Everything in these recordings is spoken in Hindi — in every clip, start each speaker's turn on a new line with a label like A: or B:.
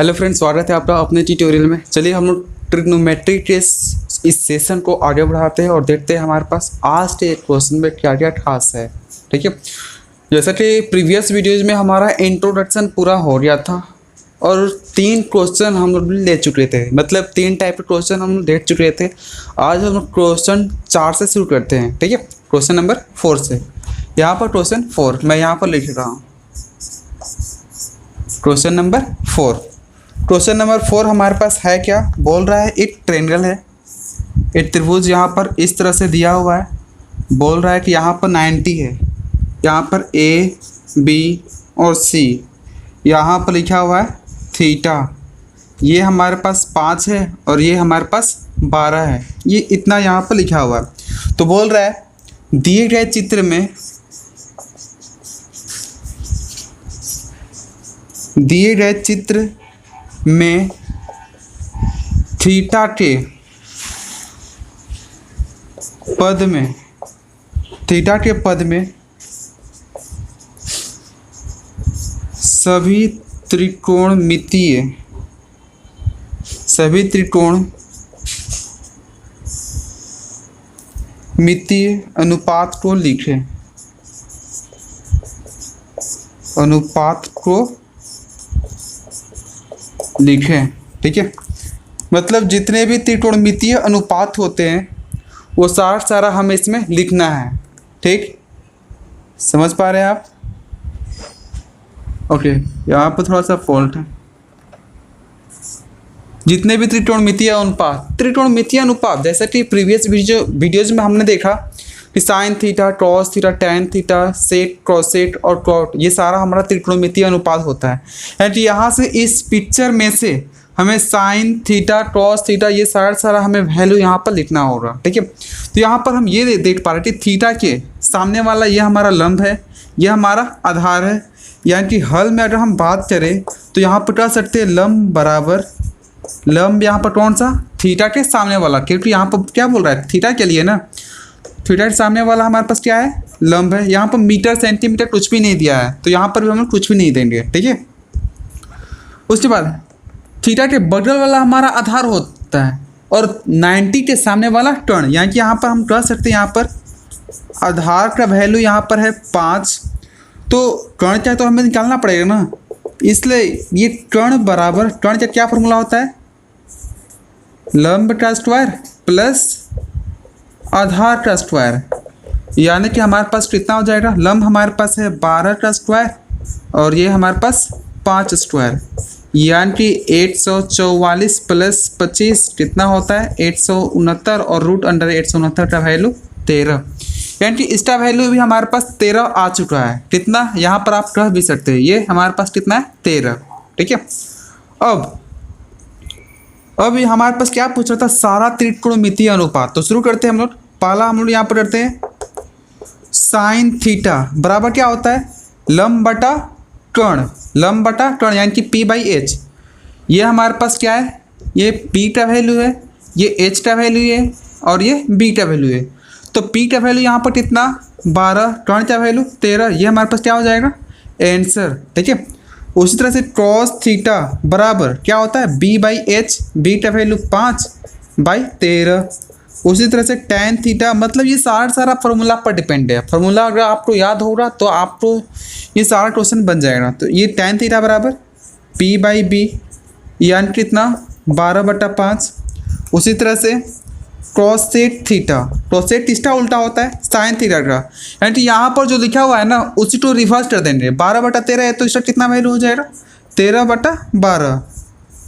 A: हेलो फ्रेंड्स, स्वागत है आपका अपने ट्यूटोरियल में। चलिए हम लोग ट्रिग्नोमेट्री के इस सेशन को आगे बढ़ाते हैं और देखते हैं हमारे पास आज के क्वेश्चन में क्या क्या खास है। ठीक है, जैसा कि प्रीवियस वीडियोज में हमारा इंट्रोडक्शन पूरा हो गया था और 3 क्वेश्चन हम लोग ले चुके थे, मतलब 3 टाइप के क्वेश्चन हम लोग देख चुके थे। आज हम लोग क्वेश्चन 4 से शुरू करते हैं। ठीक है, क्वेश्चन नंबर 4 से। यहाँ पर क्वेश्चन 4 मैं यहाँ पर लिख रहा हूँ। क्वेश्चन नंबर 4, क्वेश्चन नंबर 4 हमारे पास है क्या, बोल रहा है एक ट्रायंगल है, एक त्रिभुज यहाँ पर इस तरह से दिया हुआ है। बोल रहा है कि यहाँ पर 90 है, यहाँ पर ए बी और सी, यहाँ पर लिखा हुआ है थीटा। ये हमारे पास 5 है और ये हमारे पास 12 है, ये इतना यहाँ पर लिखा हुआ है। तो बोल रहा है दिए गए चित्र में थीटा के पद में सभी त्रिकोणमितीय अनुपात को लिखें। ठीक है, मतलब जितने भी त्रिकोणमितीय अनुपात होते हैं वो सारा हमें इसमें लिखना है। ठीक, समझ पा रहे हैं आप? ओके, यहाँ पर थोड़ा सा फॉल्ट है। जितने भी त्रिकोणमितीय अनुपात जैसा कि प्रीवियस वीडियोज में हमने देखा कि sine theta, cos theta, tan theta, sec, cosec और कॉट, ये सारा हमारा त्रिकोणमितीय अनुपात होता है। यानी यहाँ से इस पिक्चर में से हमें साइन थीटा, कॉस थीटा, ये सारा हमें वैल्यू यहाँ पर लिखना होगा। ठीक है, तो यहाँ पर हम ये देख पा रहे हैं कि थीटा के सामने वाला ये हमारा लंब है, ये हमारा आधार है। यानी कि हल में अगर हम बात करें तो यहाँ पर कह सकते हैं लंब बराबर लंब, यहाँ पर कौन सा, थीटा के सामने वाला, क्योंकि यहाँ पर क्या बोल रहा है, थीटा के लिए ना, थीटा के सामने वाला हमारे पास क्या है, लंब है। यहाँ पर मीटर सेंटीमीटर कुछ भी नहीं दिया है, तो यहाँ पर भी हम लोग कुछ भी नहीं देंगे। ठीक है, उसके बाद थीटा के बगल वाला हमारा आधार होता है और 90 के सामने वाला टर्न, यानी कि यहाँ पर हम कह सकते हैं यहाँ पर आधार का वैल्यू यहाँ पर है 5, तो टर्न क्या तो हमें निकालना पड़ेगा ना, इसलिए ये टर्न बराबर, टर्न का क्या फॉर्मूला होता है, लंब का स्क्वायर प्लस आधार का स्क्वायर। यानी कि हमारे पास कितना हो जाएगा, लंब हमारे पास है 12 का स्क्वायर और ये हमारे पास 5 स्क्वायर, यानी कि 844 प्लस 25 कितना होता है 869 और रूट अंडर 869 का वैल्यू 13। यानी कि इसका वैल्यू भी हमारे पास 13 आ चुका है। कितना, यहाँ पर आप कह भी सकते हैं ये हमारे पास कितना है 13। ठीक है, अब हमारे पास क्या पूछ रहा था, सारा त्रिकोणमितीय अनुपात। तो शुरू करते हैं हम लोग। पहला हम लोग यहाँ पर करते हैं साइन थीटा बराबर क्या होता है, लंब बटा कर्ण, यानी कि P/H। ये हमारे पास क्या है, ये P का वैल्यू है, ये H का वैल्यू है और ये B का वैल्यू है। तो P का वैल्यू यहाँ पर कितना 12, कर्ण का वैल्यू 13, ये हमारे पास क्या हो जाएगा आंसर। ठीक है, उसी तरह से cos थीटा बराबर क्या होता है B/H, B का वैल्यू 5/13। उसी तरह से tan थीटा, मतलब ये सारा फार्मूला पर डिपेंड है। फार्मूला अगर आपको याद होगा तो आपको ये सारा क्वेश्चन बन जाएगा। तो ये tan थीटा बराबर P/B, यानी कितना 12/5। उसी तरह से कोसेक थीटा, कोसेक इसका उल्टा होता है साइन थीटा का, यानी कि यहाँ पर जो लिखा हुआ है ना उसी को रिवर्स कर देंगे। 12/13 है तो इसका कितना वैल्यू हो जाएगा 13/12।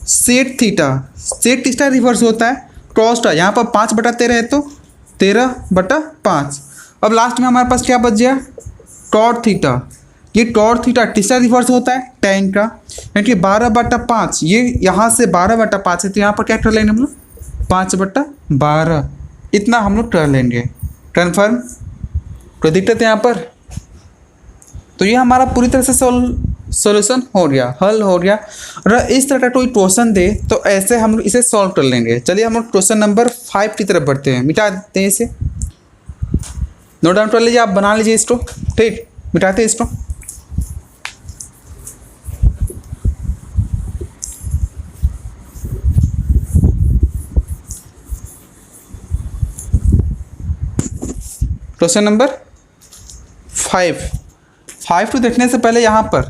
A: सेक थीटा, सेक इसका रिवर्स होता है कॉस का, यहाँ पर 5/13 है तो 13/5। अब लास्ट में हमारे पास क्या बच गया कॉट थीटा, ये कॉट थीटा किसका रिवर्स होता है tan का, यानी कि 12/5। ये यहाँ से 12/5 है तो यहाँ पर क्या कर लेंगे हम लोग 5/12, इतना हम लोग कर लेंगे। कन्फर्म, कोई दिक्कत है यहाँ पर? तो ये हमारा पूरी तरह से सॉल्यूशन हो गया, हल हो गया। अगर इस तरह का कोई क्वेश्चन दे तो ऐसे हम लोग इसे सॉल्व कर लेंगे। चलिए हम लोग क्वेश्चन नंबर 5 की तरफ बढ़ते हैं। मिटा देते हैं इसे, नोट डाउन कर लीजिए, आप बना लीजिए इसको। ठीक, मिटाते हैं इसको। क्वेश्चन नंबर 5 टू देखने से पहले यहाँ पर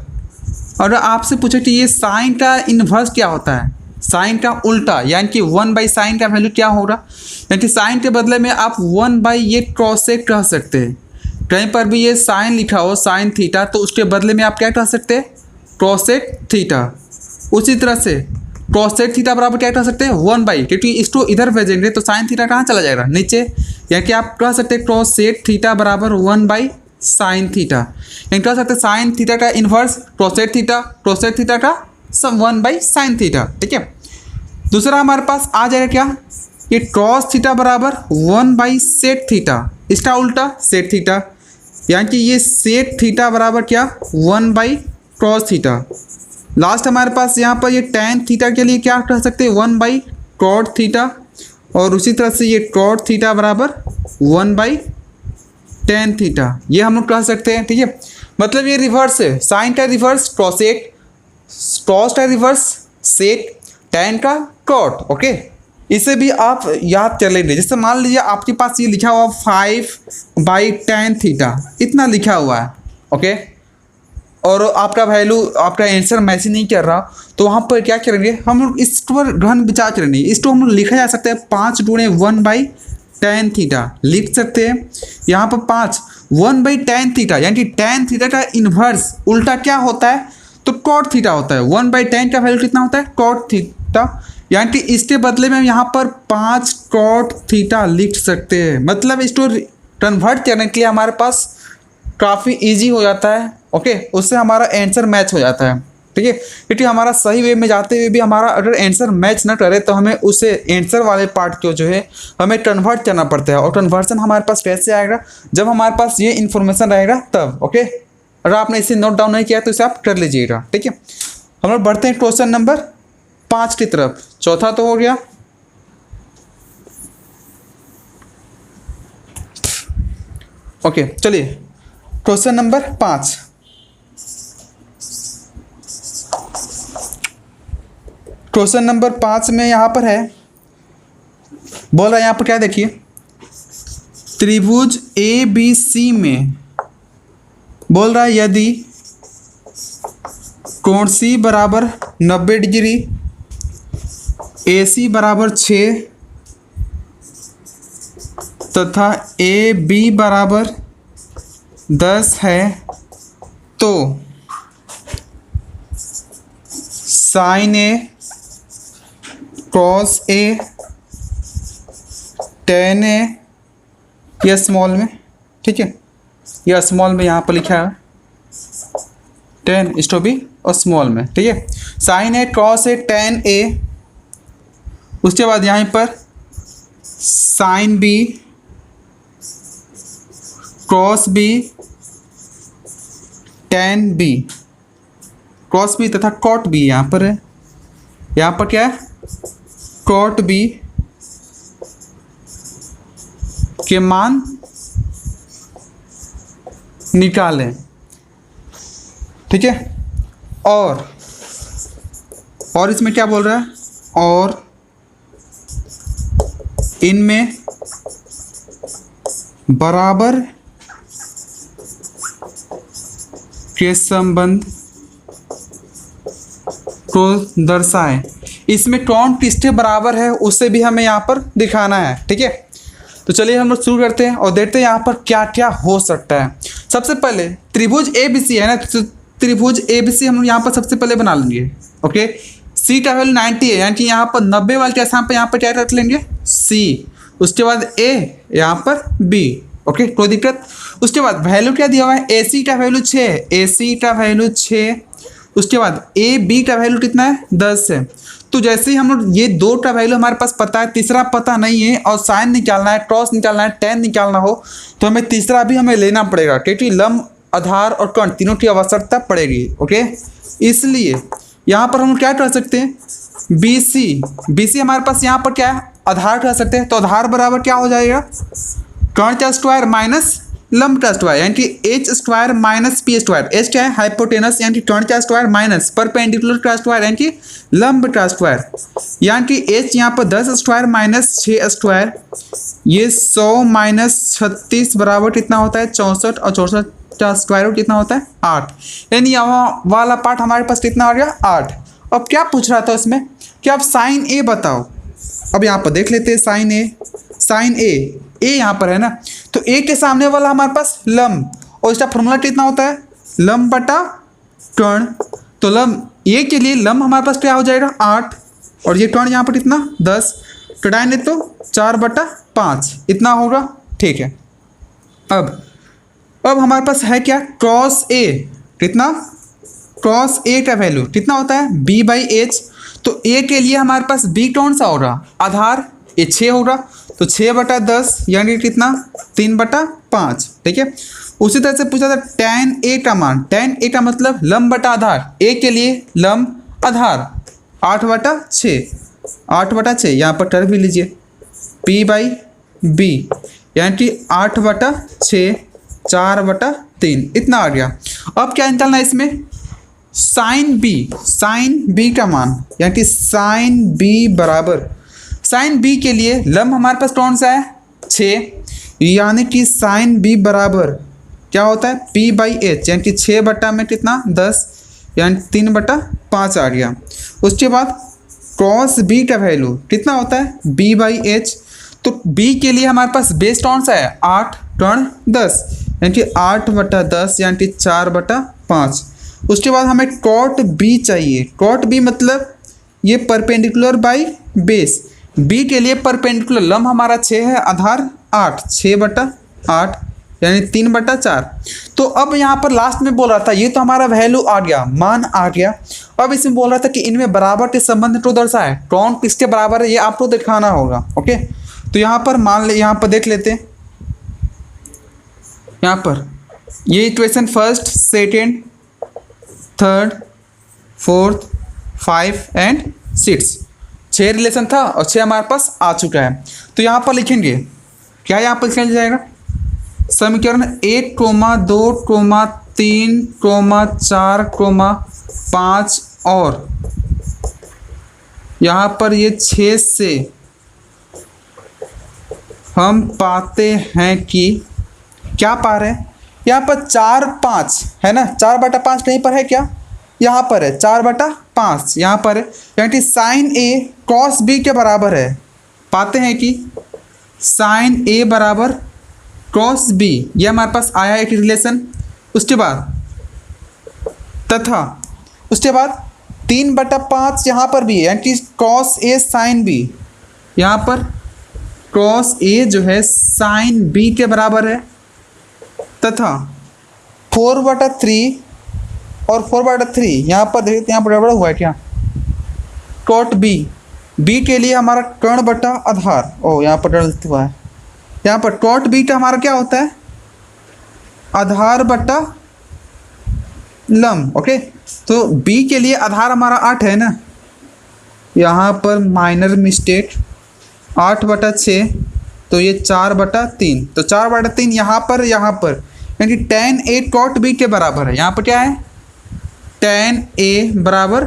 A: और आपसे पूछे कि ये साइन का इन्वर्स क्या होता है, साइन का उल्टा, यानी कि 1/sin का वैल्यू क्या होगा। यानी कि साइन के बदले में आप 1 ये कॉसेक कह सकते हैं। कहीं पर भी ये साइन लिखा हो साइन थीटा तो उसके बदले में आप क्या कह सकते हैं, कॉसेक थीटा। उसी तरह से कॉसेक थीटा बराबर क्या कह सकते हैं, 1 क्योंकि इसको इधर भेजेंगे तो साइन थीटा कहाँ चला जाएगा, नीचे। यानी कि आप कह सकते हैं कॉसेक थीटा बराबर 1/sin थीटा। यानी कह सकते हैं साइन थीटा का inverse cosec theta, cosec theta का सब 1/sin थीटा। ठीक है, दूसरा हमारे पास आ जाएगा क्या, ये कॉस थीटा बराबर 1/sec थीटा, इसका उल्टा सेक थीटा। यानी कि ये सेक थीटा बराबर क्या, 1/cos थीटा। लास्ट हमारे पास यहाँ पर ये tan थीटा के लिए क्या कह सकते हैं, 1/cot थीटा। और उसी तरह से ये cot थीटा बराबर 1/tan थीटा, ये हम लोग कह सकते हैं। ठीक है, मतलब ये रिवर्स है, साइन का रिवर्स कॉसेक, कॉस का रिवर्स सेक, tan का cot। ओके, इसे भी आप याद कर लेंगे। जैसे मान लीजिए आपके पास ये लिखा हुआ 5/tan थीटा, इतना लिखा हुआ है। ओके, और आपका वैल्यू, आपका आंसर मैच नहीं कर रहा तो वहाँ पर क्या करेंगे हम लोग, इस पर गहन विचार करेंगे। इसको हम लोग लिखा जा सकता है 5 × 1/tan थीटा लिख सकते हैं। यहाँ पर 5 1/tan थीटा, यानी कि tan थीटा का इन्वर्स उल्टा क्या होता है, तो cot थीटा होता है। 1/tan का वैल्यू कितना होता है, cot थीटा। यानी कि इसके बदले में हम यहाँ पर 5 cot थीटा लिख सकते हैं। मतलब इसको कन्वर्ट करने के लिए हमारे पास काफ़ी इजी हो जाता है। ओके, उससे हमारा आंसर मैच हो जाता है। ठीक है, क्योंकि हमारा सही वे में जाते हुए भी हमारा अगर आंसर मैच ना करे तो हमें उसे आंसर वाले पार्ट को जो है हमें कन्वर्ट करना पड़ता है। और कन्वर्सन हमारे पास कैसे आएगा, जब हमारे पास ये इन्फॉर्मेशन रहेगा तब। ओके, अगर आपने इसे नोट डाउन नहीं किया तो इसे आप कर लीजिएगा। ठीक है, हम लोग बढ़ते हैं क्वेश्चन नंबर 5 की तरफ। चौथा तो हो गया। ओके, चलिए क्वेश्चन नंबर 5। क्वेश्चन नंबर 5 में यहाँ पर है, बोल रहा है यहाँ पर क्या, देखिए त्रिभुज ABC में बोल रहा है यदि कोण C बराबर 90 डिग्री, AC बराबर 6 तथा AB बराबर 10 है तो sine A cos A tan A, यह स्मॉल में। ठीक है, यह स्मॉल में यहाँ पर लिखा है tan, इसको भी और स्मॉल में। ठीक है, sine A cos A tan A, उसके बाद यहाँ पर sine B cos B tan B, cos B तथा कॉट B यहाँ पर है। यहाँ पर क्या है, कॉट B के मान निकालें। ठीक है, और इसमें क्या बोल रहा है, और इनमें बराबर के संबंध को दर्शाएं। इसमें कौन किसके बराबर है उसे भी हमें यहाँ पर दिखाना है। ठीक है, तो चलिए हम लोग शुरू करते हैं और देखते हैं यहाँ पर क्या क्या हो सकता है। सबसे पहले त्रिभुज ABC है ना, तो त्रिभुज ABC हम लोग यहाँ पर सबसे पहले बना लेंगे। ओके, C का वैल्यू 90 है, यानी कि यहाँ पर 90 वाले के स्थान पर यहाँ पर क्या रख लेंगे, C। उसके बाद A, यहाँ पर B। ओके, कोई दिक्कत। उसके बाद वैल्यू क्या दिया हुआ है, AC का वैल्यू 6, AC का वैल्यू 6। उसके बाद AB का वैल्यू कितना है, 10 है। तो जैसे ही हम लोग ये 2 का वैल्यू हमारे पास पता है, तीसरा पता नहीं है, और साइन निकालना है, क्रॉस निकालना है, tan निकालना हो तो हमें तीसरा भी हमें लेना पड़ेगा, क्योंकि लंब, आधार और कर्ण तीनों की आवश्यकता पड़ेगी। ओके, इसलिए यहाँ पर हम क्या कर सकते हैं, BC हमारे पास यहाँ पर क्या है, आधार कर सकते हैं। तो आधार बराबर क्या हो जाएगा, कर्ण का स्क्वायर माइनस लंब का स्क्वायर यानी कि H square minus P square. H क्या है? हाइपोटेनस यानी कि टर्न का स्क्वायर माइनस परपेंडिकुलर का स्क्वायर यानी कि लंब का स्क्वायर। यानी कि एच यहाँ पर 10 स्क्वायर माइनस 6 स्क्वायर, ये 100 माइनस 36 बराबर कितना होता है? 64, और 64 का स्क्वायर रूट कितना होता है? 8। यानी यहाँ वाला पार्ट हमारे पास कितना आ गया? 8। अब क्या पूछ रहा था उसमें कि आप साइन ए बताओ। अब यहाँ पर देख लेते हैं साइन ए। साइन ए यहाँ पर है ना, तो ए के सामने वाला हमारे पास लंब, और इसका फॉर्मूला कितना होता है? लंब बटा टर्न। तो लंब ए के लिए लंब हमारे पास क्या हो जाएगा? 8, और ये टर्न यहाँ पर कितना? 10। तो डायने तो 4/5 इतना होगा। ठीक है। अब हमारे पास है क्या? Cross A. कितना? क्रॉस ए का वैल्यू कितना होता है? b/h। तो ए के लिए हमारे पास बी कौन सा होगा? आधार। ये 6 होगा, तो 6/10 यानी कितना? 3/5। ठीक है। उसी तरह से पूछा था tan ए का मान। tan ए का मतलब लंब बटा आधार। ए के लिए लंब आधार 8/6। 8/6 यहाँ पर कर भी लीजिए, p/b यानी कि 8/6 4/3 इतना आ गया। अब क्या निकालना है इसमें? साइन बी का मान, यानी कि साइन बी बराबर, साइन बी के लिए लंब हमारे पास कौन सा है? 6, यानी कि साइन बी बराबर क्या होता है? p/h यानी कि 6 बटा में कितना? 10 यानी 3/5 आ गया। उसके बाद क्रॉस बी का वैल्यू कितना होता है? b/h। तो b के लिए हमारे पास बेस कौन सा है? 8 टर्न 10 यानी कि 8/10 यानी कि 4/5। उसके बाद हमें कॉट बी चाहिए। कॉट बी मतलब ये परपेंडिकुलर बाई बेस। बी के लिए परपेंडिकुलर लंब हमारा 6 है, आधार 8, 6/8 यानी 3/4। तो अब यहाँ पर लास्ट में बोल रहा था, ये तो हमारा वैल्यू आ गया, मान आ गया। अब इसमें बोल रहा था कि इनमें बराबर के संबंध को दर्शाए। कौन किसके बराबर है ये आपको दिखाना होगा। ओके, तो यहाँ पर मान ले, यहाँ पर देख लेते हैं। यहाँ पर ये equation first, second, third, fourth, 5 and 6, 6 relation था और 6 हमारे पास आ चुका है। तो यहाँ पर लिखेंगे क्या? यहाँ पर लिखा जाएगा समीकरण 1, 2, 3, 4, 5 और यहाँ पर ये 6 से हम पाते हैं कि क्या पा रहे हैं? यहाँ पर 4, 5 है ना, 4/5 कहीं पर है क्या? यहाँ पर है 4/5 यहाँ पर है, यानी कि साइन ए कॉस बी के बराबर है। पाते हैं कि साइन ए बराबर कॉस बी, ये हमारे पास आया एक रिलेशन। उसके बाद तथा उसके बाद 3/5 यहाँ पर भी है, यानी कि कॉस ए साइन बी, यहाँ पर कॉस ए जो है साइन बी के बराबर है। तथा 4/3 और 4/3 यहाँ पर देखते हैं, यहाँ पर गड़बड़ हुआ है क्या? कॉट बी, बी के लिए हमारा कर्ण बटा आधार, ओ यहाँ पर गलत हुआ है। यहाँ पर कॉट बी का हमारा क्या होता है? आधार बटा लंब। ओके, तो बी के लिए आधार हमारा 8 है ना, यहाँ पर माइनर मिस्टेक, 8/6 तो ये 4/3, तो 4/3 यहाँ पर यानी कि tan ए कॉट बी के बराबर है। यहाँ पर क्या है? tan ए बराबर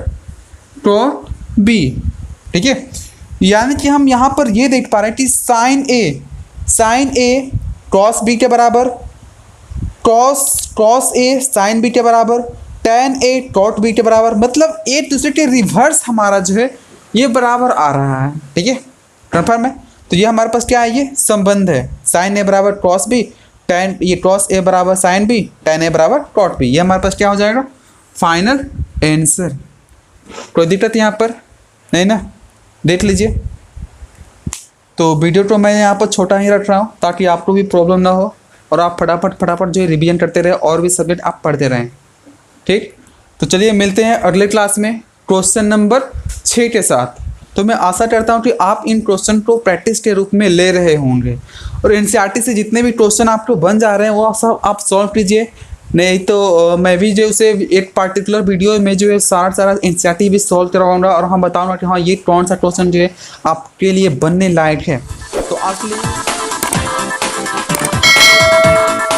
A: कॉट बी। ठीक है, यानी कि हम यहाँ पर ये देख पा रहे हैं कि साइन ए कॉस बी के बराबर, कॉस ए साइन बी के बराबर, tan ए कॉट बी के बराबर, मतलब एक दूसरे के रिवर्स हमारा जो है ये बराबर आ रहा है। ठीक है, कन्फर्म है? तो ये हमारे पास क्या है? ये संबंध है, साइन ए बराबर कॉस बी, tan ये कॉस ए बराबर साइन बी, tan ए बराबर कॉट बी। ये हमारे पास क्या हो जाएगा? Final answer. कोई दिक्कत यहाँ पर नहीं ना? देख लीजिए। तो वीडियो तो मैं यहाँ पर छोटा ही रख रहा हूँ ताकि आपको भी प्रॉब्लम ना हो और आप फटाफट जो है रिवीजन करते रहे और भी सब्जेक्ट आप पढ़ते रहें। ठीक, तो चलिए मिलते हैं अगले क्लास में क्वेश्चन नंबर 6 के साथ। तो मैं आशा करता हूँ कि आप इन क्वेश्चन को प्रैक्टिस के रूप में ले रहे होंगे और एनसीईआरटी से जितने भी क्वेश्चन आपको बन जा रहे हैं वो सब आप सॉल्व कीजिए। नहीं तो मैं भी जो उसे एक पार्टिकुलर वीडियो में जो है सारा एनसीईआरटी भी सॉल्व करवाऊंगा और हम बताऊंगा कि हाँ ये कौन सा क्वेश्चन जो है आपके लिए बनने लायक है। तो आज के लिए